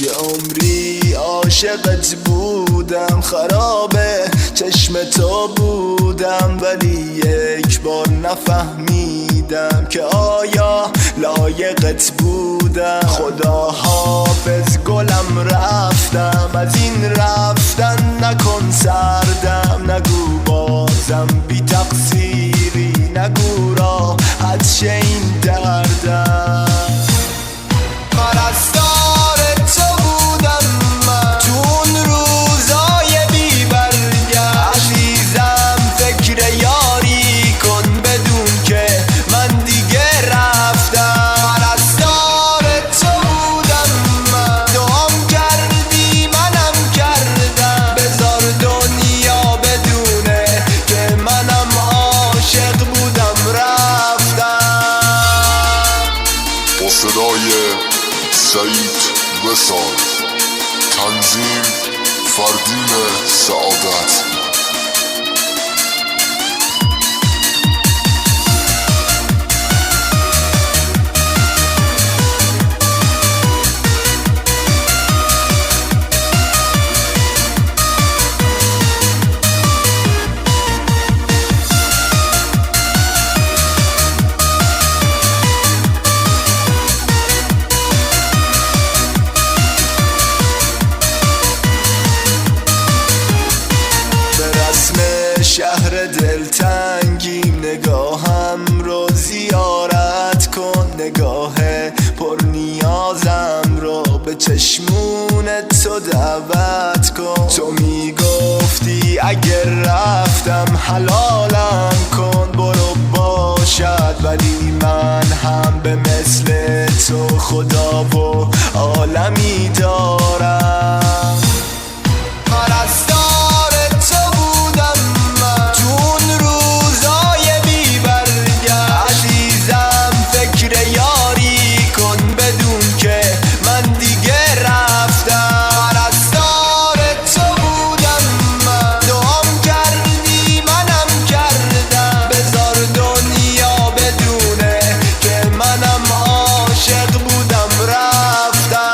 یه عمری عاشقت بودم، خرابه چشم تو بودم، ولی یک بار نفهمیدم که آیا لایقت بودم. خدا حافظ گلم رفتم، از این رفتن نکن سردم، نگو بازم بی تقصیری، نگو راحت شه این دردم. پرستار تو بودم من تو اون روزای بی برگشت، عزیزم فکر یاری کن بدون که من دیگه رفتم. پرستار تو بودم من، دعام کردی منم کردم، بذار دنیا بدونه که منم عاشق بودم رفتم. با صدای سعید وصال، تنظیم فردین سعادت. شهر دلتنگیم، نگاهم رو زیارت کن، نگاه پر نیازم رو به چشمون تو دعوت کن. تو میگفتی اگر رفتم حلالم کن، برو باشد، ولی من هم به مثل تو خدا و عالمی دارم. پرستار تو بودم من تو اون روزای بی برگشت، عزیزم فکر یاری کن بدون که من دیگه رفتم. پرستار تو بودم من، دعام کردی منم کردم، بذار دنیا بدونه که منم عاشق بودم رفتم.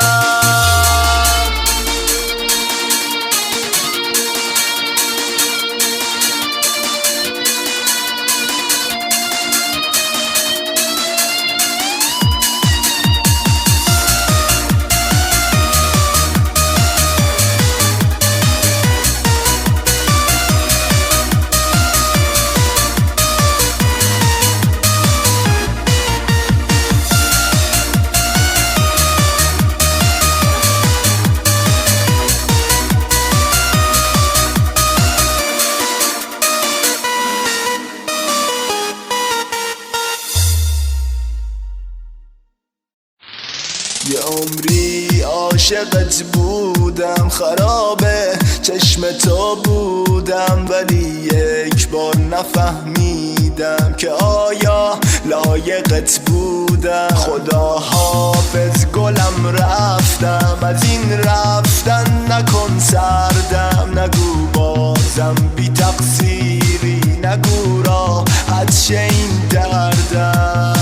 یه عمری عاشقت بودم، خرابه چشم تو بودم، ولی یک بار نفهمیدم که آیا لایقت بودم. خدا حافظ گلم رفتم، از این رفتن نکن سردم، نگو بازم بی تقصیری، نگو راحت شه این دردم.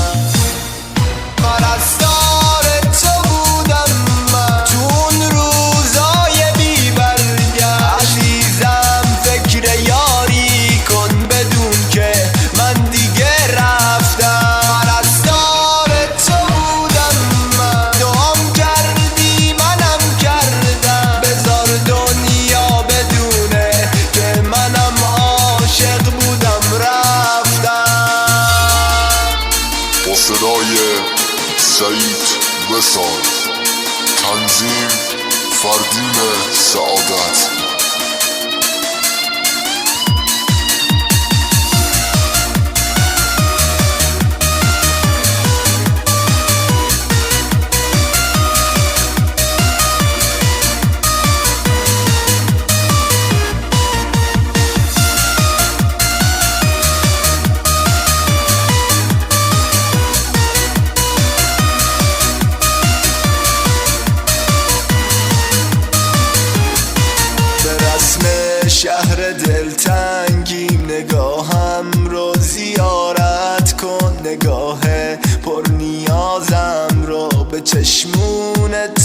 پرستار تو بودم من تو اون روزای بی برگشت، عزیزم فکر یاری کن بدون که من دیگه رفتم. پرستار تو بودم من، دعام کردی منم کردم، بذار دنیا بدونه که منم عاشق بودم رفتم. با صدای سعید وصال، تنظیم فردین سعادت.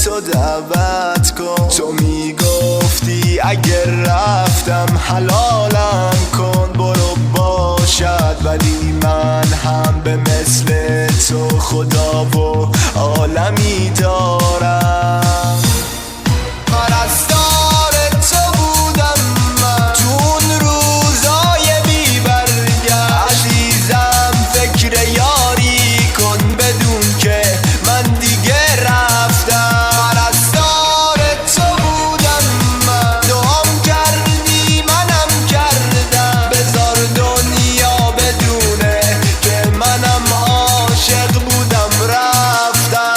تو دعوت کن. تو میگفتی اگر رفتم حلالم کن، برو باشد، ولی من هم به مثل تو خدا و عالمی دارم. پرستار تو بودم من تو اون روزای بی برگشت. عزیزم فکر یاری کن بدون که من دیگه رفتم. پرستار تو بودم من، دعام کردی منم کردم. بذار دنیا بدونه که منم عاشق بودم رفتم.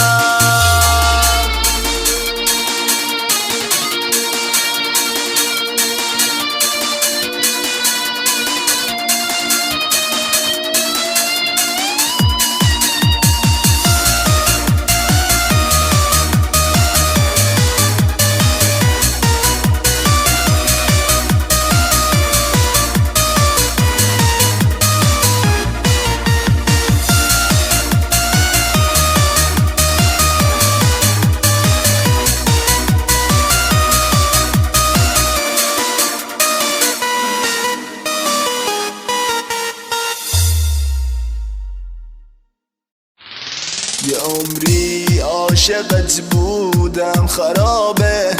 یه عمری عاشقت بودم، خرابه